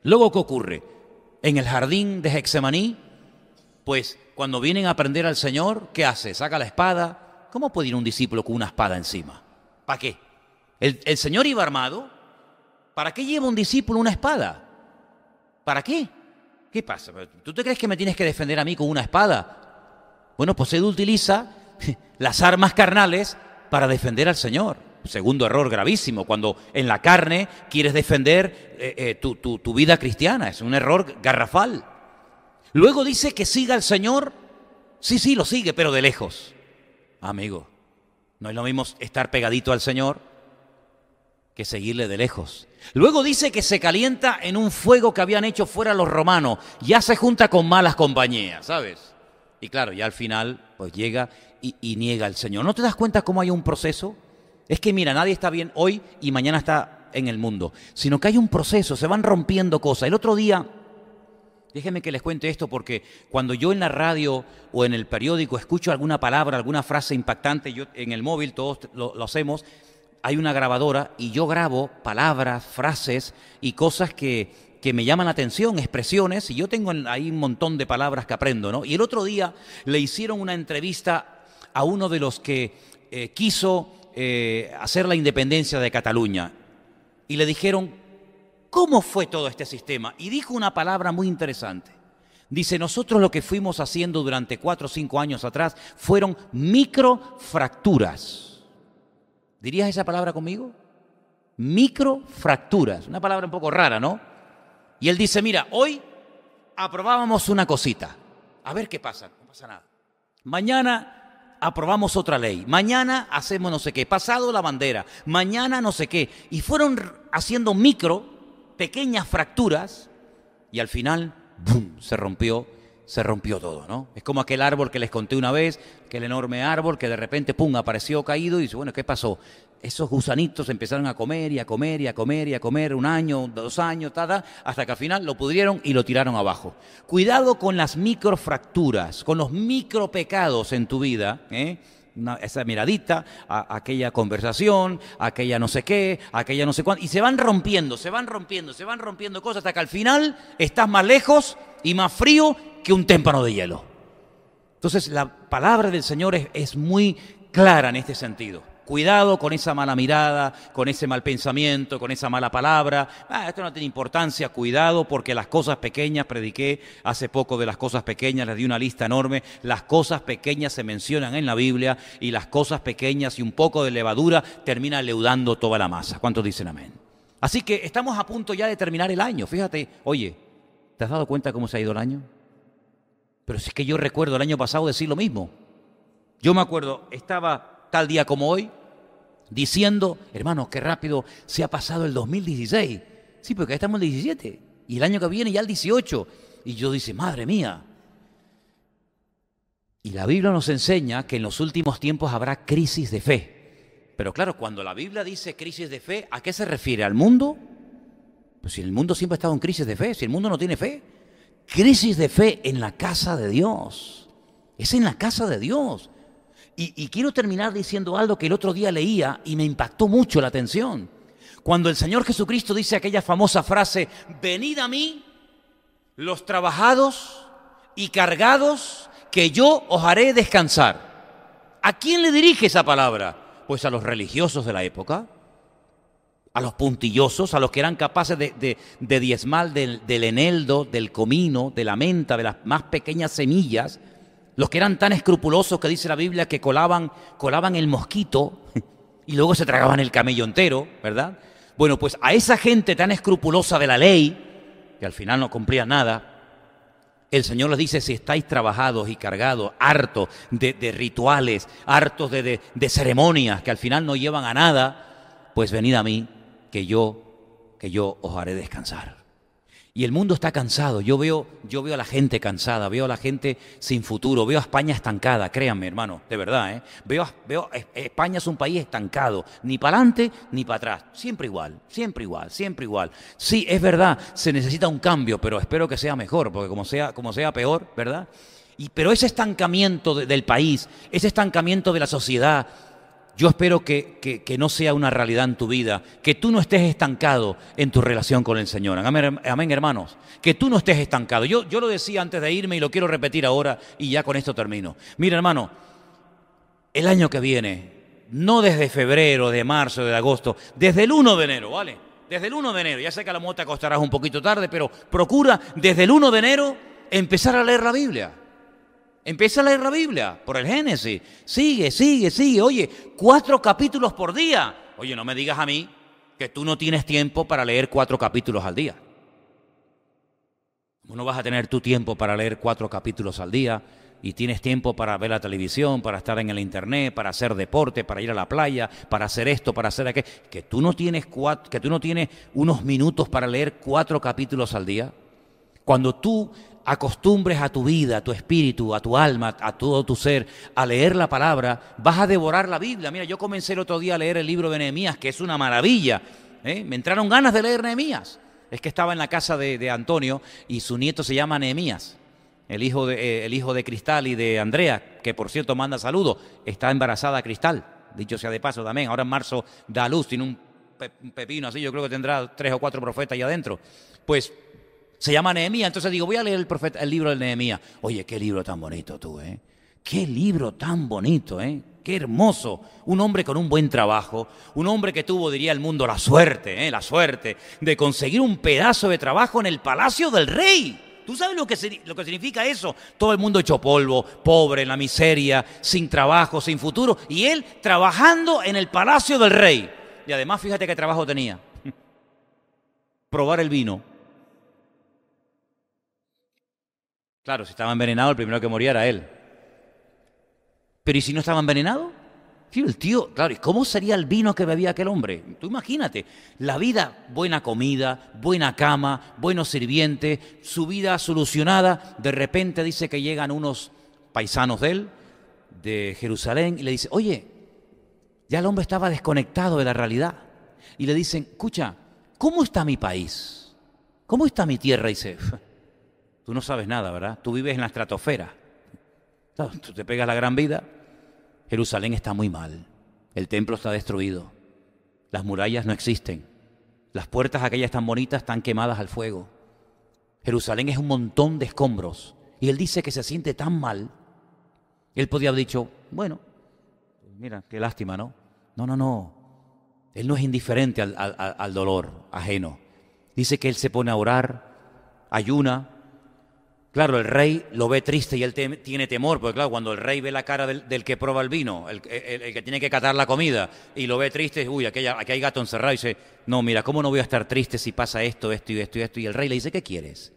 Speaker 2: Luego, ¿qué ocurre? En el jardín de Getsemaní, pues cuando vienen a aprender al Señor, ¿qué hace? Saca la espada. ¿Cómo puede ir un discípulo con una espada encima? ¿Para qué? El Señor iba armado. ¿Para qué lleva un discípulo una espada? ¿Para qué? ¿Qué pasa? ¿Tú te crees que me tienes que defender a mí con una espada? Bueno, pues Él utiliza las armas carnales para defender al Señor. Segundo error gravísimo, cuando en la carne quieres defender tu vida cristiana. Es un error garrafal. Luego dice que siga al Señor. Sí, lo sigue, pero de lejos. Amigo, no es lo mismo estar pegadito al Señor que seguirle de lejos. Luego dice que se calienta en un fuego que habían hecho fuera los romanos. Ya se junta con malas compañías, ¿sabes? Y claro, ya al final pues llega y niega al Señor. ¿No te das cuenta cómo hay un proceso? Es que mira, nadie está bien hoy y mañana está en el mundo, sino que hay un proceso, se van rompiendo cosas. El otro día, déjenme que les cuente esto, porque cuando yo en la radio o en el periódico escucho alguna palabra, alguna frase impactante, yo en el móvil todos lo hacemos, hay una grabadora y yo grabo palabras, frases y cosas que me llaman la atención, expresiones, y yo tengo ahí un montón de palabras que aprendo, ¿no? Y el otro día le hicieron una entrevista a uno de los que quiso hacer la independencia de Cataluña y le dijeron, ¿cómo fue todo este sistema? Y dijo una palabra muy interesante. Dice, nosotros lo que fuimos haciendo durante 4 o 5 años atrás fueron microfracturas. ¿Dirías esa palabra conmigo? Microfracturas. Una palabra un poco rara, ¿no? Y él dice, mira, hoy aprobábamos una cosita. A ver qué pasa. No pasa nada. Mañana aprobamos otra ley. Mañana hacemos no sé qué. Pasado la bandera. Mañana no sé qué. Y fueron haciendo pequeñas fracturas y al final, ¡bum!, se rompió todo, ¿no? Es como aquel árbol que les conté una vez, aquel enorme árbol que de repente, ¡pum!, apareció caído y dice, bueno, ¿qué pasó? Esos gusanitos empezaron a comer y a comer y a comer y a comer 1 año, 2 años, hasta que al final lo pudrieron y lo tiraron abajo. Cuidado con las microfracturas, con los micropecados en tu vida, esa miradita, aquella conversación, aquella no sé qué, aquella no sé cuánto, y se van rompiendo cosas hasta que al final estás más lejos y más frío que un témpano de hielo. Entonces la palabra del Señor es muy clara en este sentido. Cuidado con esa mala mirada, con ese mal pensamiento, con esa mala palabra. Esto no tiene importancia, cuidado, porque las cosas pequeñas, prediqué hace poco de las cosas pequeñas, les di una lista enorme. Las cosas pequeñas se mencionan en la Biblia y las cosas pequeñas y un poco de levadura termina leudando toda la masa. ¿Cuántos dicen amén? Así que estamos a punto ya de terminar el año. Fíjate, oye, ¿te has dado cuenta cómo se ha ido el año? Pero si es que yo recuerdo el año pasado decir lo mismo. Yo me acuerdo, estaba tal día como hoy, diciendo, hermanos, qué rápido se ha pasado el 2016. Sí, porque ya estamos en el 17 y el año que viene ya el 18. Y yo dice, madre mía. Y la Biblia nos enseña que en los últimos tiempos habrá crisis de fe. Pero claro, cuando la Biblia dice crisis de fe, ¿a qué se refiere? ¿Al mundo? Pues si el mundo siempre ha estado en crisis de fe, si el mundo no tiene fe. Crisis de fe en la casa de Dios. Es en la casa de Dios. Y quiero terminar diciendo algo que el otro día leía y me impactó mucho la atención. Cuando el Señor Jesucristo dice aquella famosa frase, venid a mí, los trabajados y cargados, que yo os haré descansar. ¿A quién le dirige esa palabra? Pues a los religiosos de la época, a los puntillosos, a los que eran capaces de diezmar del eneldo, del comino, de la menta, de las más pequeñas semillas. Los que eran tan escrupulosos que dice la Biblia que colaban el mosquito y luego se tragaban el camello entero, ¿verdad? Bueno, pues a esa gente tan escrupulosa de la ley, que al final no cumplía nada, el Señor les dice, si estáis trabajados y cargados, hartos de rituales, hartos de ceremonias que al final no llevan a nada, pues venid a mí, que yo os haré descansar. Y el mundo está cansado. Yo veo a la gente cansada, veo a la gente sin futuro, veo a España estancada, créanme, hermano, de verdad, ¿eh? España es un país estancado, ni para adelante ni para atrás, siempre igual, siempre igual, siempre igual. Sí, es verdad, se necesita un cambio, pero espero que sea mejor, porque como sea peor, ¿verdad? Pero ese estancamiento del país, ese estancamiento de la sociedad, yo espero que no sea una realidad en tu vida, que tú no estés estancado en tu relación con el Señor. Amén, hermanos. Que tú no estés estancado. Yo lo decía antes de irme y lo quiero repetir ahora y ya con esto termino. Mira, hermano, el año que viene, no desde febrero, de marzo, de agosto, desde el 1 de enero, ¿vale? Desde el 1 de enero. Ya sé que a lo mejor te acostarás un poquito tarde, pero procura desde el 1 de enero empezar a leer la Biblia. Empieza a leer la Biblia por el Génesis. Sigue. Oye, 4 capítulos por día. Oye, no me digas a mí que tú no tienes tiempo para leer 4 capítulos al día. ¿Cómo no vas a tener tu tiempo para leer 4 capítulos al día? Y tienes tiempo para ver la televisión, para estar en el internet, para hacer deporte, para ir a la playa, para hacer esto, para hacer aquello. Que tú no tienes unos minutos para leer 4 capítulos al día. Cuando tú acostumbres a tu vida, a tu espíritu, a tu alma, a todo tu ser, a leer la palabra, vas a devorar la Biblia. Mira, yo comencé el otro día a leer el libro de Nehemías, que es una maravilla. Me entraron ganas de leer Nehemías. Es que estaba en la casa de Antonio y su nieto se llama Nehemías, el hijo de Cristal y de Andrea, que por cierto manda saludos. Está embarazada Cristal, dicho sea de paso también. Ahora en marzo da a luz, tiene un pepino así, yo creo que tendrá 3 o 4 profetas ahí adentro. Pues se llama Nehemías, entonces digo, voy a leer el libro de Nehemías. Oye, qué libro tan bonito tú, ¿eh? Qué libro tan bonito, ¿eh? Qué hermoso. Un hombre con un buen trabajo, un hombre que tuvo, diría el mundo, la suerte de conseguir un pedazo de trabajo en el palacio del rey. ¿Tú sabes lo que significa eso? Todo el mundo hecho polvo, pobre, en la miseria, sin trabajo, sin futuro. Y él trabajando en el palacio del rey. Y además, fíjate qué trabajo tenía. Probar el vino. Claro, si estaba envenenado, el primero que moría era él. Pero ¿y si no estaba envenenado? Tío, el tío, claro, ¿y cómo sería el vino que bebía aquel hombre? Tú imagínate, la vida, buena comida, buena cama, buenos sirvientes, su vida solucionada. De repente dice que llegan unos paisanos de él, de Jerusalén, y le dice, oye, ya el hombre estaba desconectado de la realidad. Y le dicen, escucha, ¿cómo está mi país? ¿Cómo está mi tierra? Y dice, tú no sabes nada, ¿verdad? Tú vives en la estratosfera. Claro, tú te pegas la gran vida. Jerusalén está muy mal. El templo está destruido. Las murallas no existen. Las puertas aquellas tan bonitas están quemadas al fuego. Jerusalén es un montón de escombros. Y él dice que se siente tan mal. Él podía haber dicho, bueno, mira, qué lástima, ¿no? No. Él no es indiferente al dolor ajeno. Dice que él se pone a orar, ayuna. Claro, el rey lo ve triste y él tiene temor, porque claro, cuando el rey ve la cara del que prueba el vino, el que tiene que catar la comida, y lo ve triste, uy, aquí hay gato encerrado, y dice, no, mira, ¿cómo no voy a estar triste si pasa esto? Y el rey le dice, ¿qué quieres?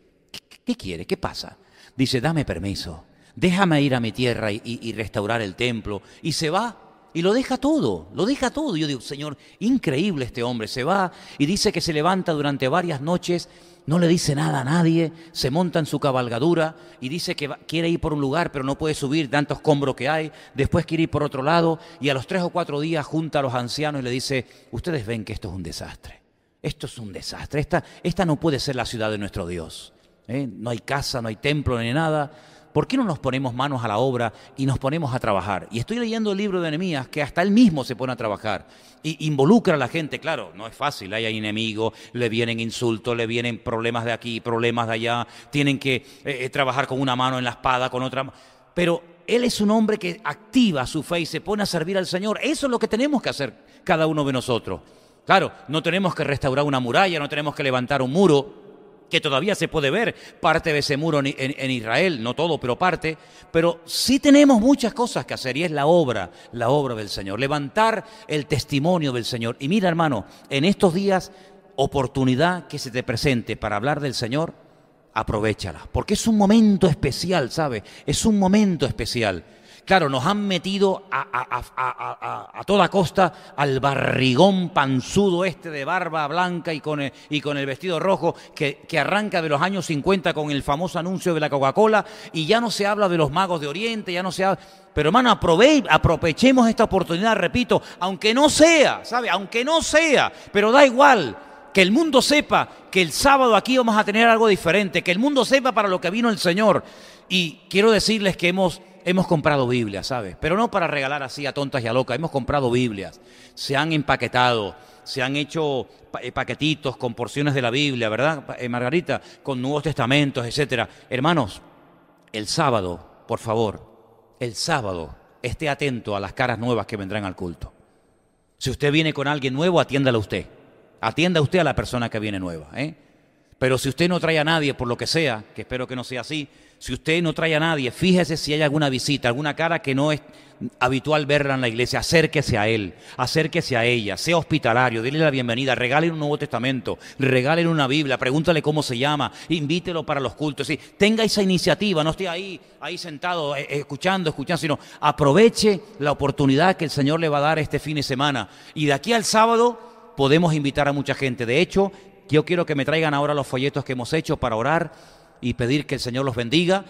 Speaker 2: ¿Qué quieres? ¿Qué pasa? Dice, dame permiso, déjame ir a mi tierra y restaurar el templo, y se va. Y lo deja todo. Yo digo, Señor, increíble este hombre. Se va y dice que se levanta durante varias noches, no le dice nada a nadie, se monta en su cabalgadura y dice que quiere ir por un lugar, pero no puede subir, tanto escombro que hay. Después quiere ir por otro lado y a los 3 o 4 días junta a los ancianos y le dice, ustedes ven que esto es un desastre. Esto es un desastre. Esta no puede ser la ciudad de nuestro Dios. No hay casa, no hay templo, ni nada. ¿Por qué no nos ponemos manos a la obra y nos ponemos a trabajar? Y estoy leyendo el libro de Nehemías, que hasta él mismo se pone a trabajar y involucra a la gente. Claro, no es fácil, hay enemigos, le vienen insultos, le vienen problemas de aquí, problemas de allá, tienen que trabajar con una mano en la espada, con otra. Pero él es un hombre que activa su fe y se pone a servir al Señor. Eso es lo que tenemos que hacer cada uno de nosotros. Claro, no tenemos que restaurar una muralla, no tenemos que levantar un muro, que todavía se puede ver parte de ese muro en Israel, no todo, pero parte, pero sí tenemos muchas cosas que hacer y es la obra del Señor, levantar el testimonio del Señor. Y mira, hermano, en estos días, oportunidad que se te presente para hablar del Señor, aprovéchala, porque es un momento especial, ¿sabes? Es un momento especial. Claro, nos han metido a toda costa al barrigón panzudo este de barba blanca y con el vestido rojo que arranca de los años 50 con el famoso anuncio de la Coca-Cola, y ya no se habla de los magos de Oriente, ya no se habla. Pero hermano, aprovechemos esta oportunidad, repito, aunque no sea, ¿sabe? Aunque no sea, pero da igual. Que el mundo sepa que el sábado aquí vamos a tener algo diferente, que el mundo sepa para lo que vino el Señor. Y quiero decirles que hemos comprado Biblias, ¿sabes? Pero no para regalar así a tontas y a locas, hemos comprado Biblias, se han empaquetado, se han hecho paquetitos con porciones de la Biblia, ¿verdad, Margarita? Con Nuevos Testamentos, etcétera. Hermanos, el sábado, por favor, el sábado, esté atento a las caras nuevas que vendrán al culto. Si usted viene con alguien nuevo, atiéndala usted. Atienda usted a la persona que viene nueva, ¿eh? Pero si usted no trae a nadie, por lo que sea, que espero que no sea así, si usted no trae a nadie, fíjese si hay alguna visita, alguna cara que no es habitual verla en la iglesia, acérquese a él, acérquese a ella, sea hospitalario, dile la bienvenida, regálele un Nuevo Testamento, regálele una Biblia, pregúntale cómo se llama, invítelo para los cultos, ¿sí? Tenga esa iniciativa, no esté ahí sentado escuchando, sino aproveche la oportunidad que el Señor le va a dar este fin de semana. Y de aquí al sábado podemos invitar a mucha gente. De hecho, yo quiero que me traigan ahora los folletos que hemos hecho para orar y pedir que el Señor los bendiga,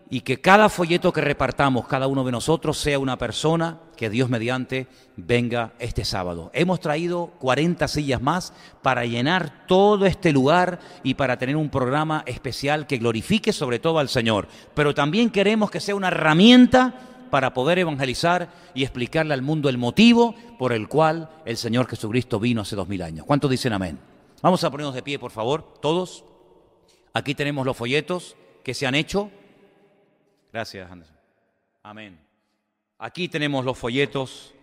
Speaker 2: y que cada folleto que repartamos, cada uno de nosotros, sea una persona que Dios mediante venga este sábado. Hemos traído 40 sillas más para llenar todo este lugar y para tener un programa especial que glorifique sobre todo al Señor. Pero también queremos que sea una herramienta para poder evangelizar y explicarle al mundo el motivo por el cual el Señor Jesucristo vino hace 2000 años. ¿Cuántos dicen amén? Vamos a ponernos de pie, por favor, todos. Aquí tenemos los folletos que se han hecho. Gracias, Anderson. Amén. Aquí tenemos los folletos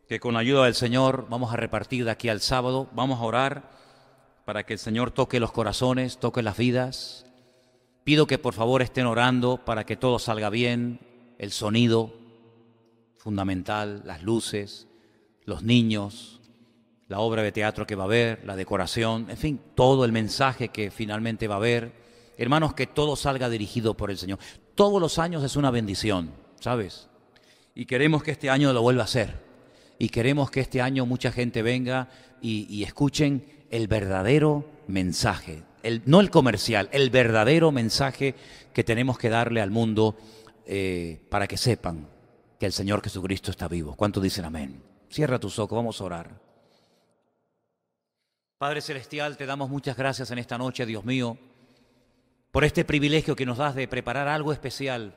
Speaker 2: que con la ayuda del Señor vamos a repartir de aquí al sábado. Vamos a orar para que el Señor toque los corazones, toque las vidas. Pido que por favor estén orando para que todo salga bien. El sonido fundamental, las luces, los niños, la obra de teatro que va a haber, la decoración, en fin, todo el mensaje que finalmente va a haber. Hermanos, que todo salga dirigido por el Señor. Todos los años es una bendición, ¿sabes? Y queremos que este año lo vuelva a hacer. Y queremos que este año mucha gente venga y escuchen el verdadero mensaje. No el comercial, el verdadero mensaje que tenemos que darle al mundo, para que sepan que el Señor Jesucristo está vivo. ¿Cuántos dicen amén? Cierra tus ojos, vamos a orar. Padre Celestial, te damos muchas gracias en esta noche, Dios mío, por este privilegio que nos das de preparar algo especial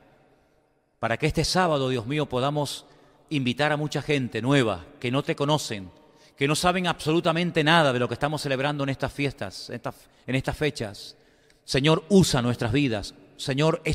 Speaker 2: para que este sábado, Dios mío, podamos invitar a mucha gente nueva que no te conocen, que no saben absolutamente nada de lo que estamos celebrando en estas fiestas, en estas fechas. Señor, usa nuestras vidas. Señor, esto